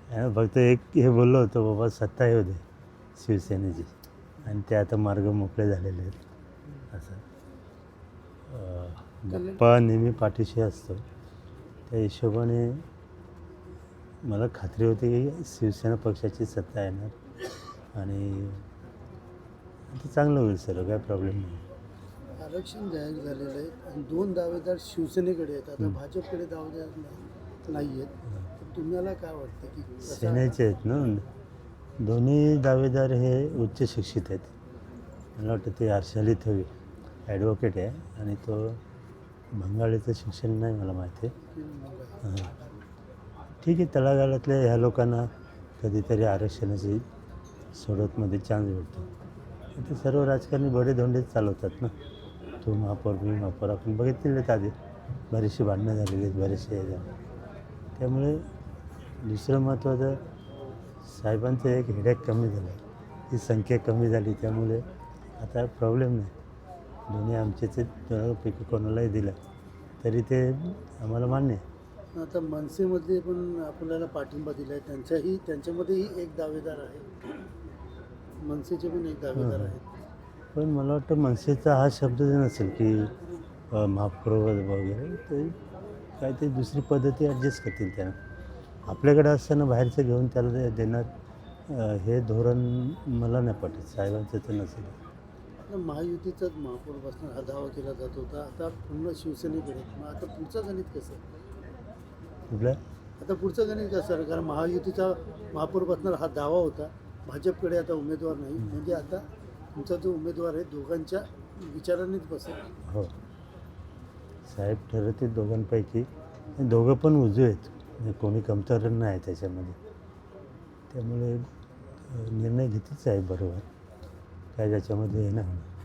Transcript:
फक्त एक हे बोललो होतो, बाबा सत्ता येऊ दे शिवसेनेची आणि ते आता मार्ग मोकळे झालेले आहेत असं. बाप्पा नेहमी पाठीशी असतो, त्या हिशोबाने मला खात्री होती की शिवसेना पक्षाची सत्ता येणार आणि ते चांगलं होईल, सर काय प्रॉब्लेम नाही. आरक्षण जाहीर झालेलं आहे आणि 2 दावेदार शिवसेनेकडे आहेत. आता भाजपकडे दावेदार नाही आहेत. तुम्हाला काय वाटतं की सेनेचे आहेत ना दोन्ही दावेदार, हे उच्च शिक्षित आहेत. मला वाटतं ते हर्षालित ॲडव्होकेट आहे आणि तो बंगालीचं शिक्षण नाही मला माहिती आहे. ठीक आहे, तळागाळातल्या ह्या लोकांना कधीतरी आरक्षणाची सोडतमध्ये चान्स भेटतो. ते सर्व राजकारणी बडेधोंडेच चालवतात ना, तू महापौर मी महापौर, आपण बघितलेलेच आधी बरीचशी भांडणं झालेली आहेत, बरेचसे हे झाले. त्यामुळे दुसरं महत्त्वाचं, साहेबांचं एक हेडॅक कमी झालं, ही संख्या कमी झाली, त्यामुळे आता प्रॉब्लेम नाही. दोन्ही आमचेच पैकी कोणालाही दिलं तरी ते आम्हाला मान्य आहे. आता मनसेमध्ये पण आपल्याला पाठिंबा दिला आहे. त्यांच्यामध्येही एक दावेदार आहे. मनसेचे पण एक दावेदार आहेत. पण मला वाटतं मनसेचा हा शब्द नसेल की महापौर वगैरे, ते काय ते दुसरी पद्धती ॲडजस्ट करतील त्यानं. आपल्याकडे असताना बाहेरचं घेऊन त्याला देणार, हे धोरण मला नाही पटत. साहेबांचं तर नसेल. आता महायुतीचाच महापौर बसणार हा दावा केला जात होता. आता पुन्हा शिवसेनेकडे. मग आता पुढचं गणित कसं? कुठल्या आता पुढचं गणित कसं? कारण महायुतीचा महापौर बसणार हा दावा होता. भाजपकडे आता उमेदवार नाही. म्हणजे आता तुमचा जो उमेदवार आहे दोघांच्या विचारानेच बसेल. हो, साहेब ठरवतील दोघांपैकी. दोघं पण उजवे आहेत, म्हणजे कोणी कमतर नाही आहे त्याच्यामध्ये. त्यामुळे निर्णय घेतील साहेब बरोबर, काय त्याच्यामध्ये हे नाही होणार.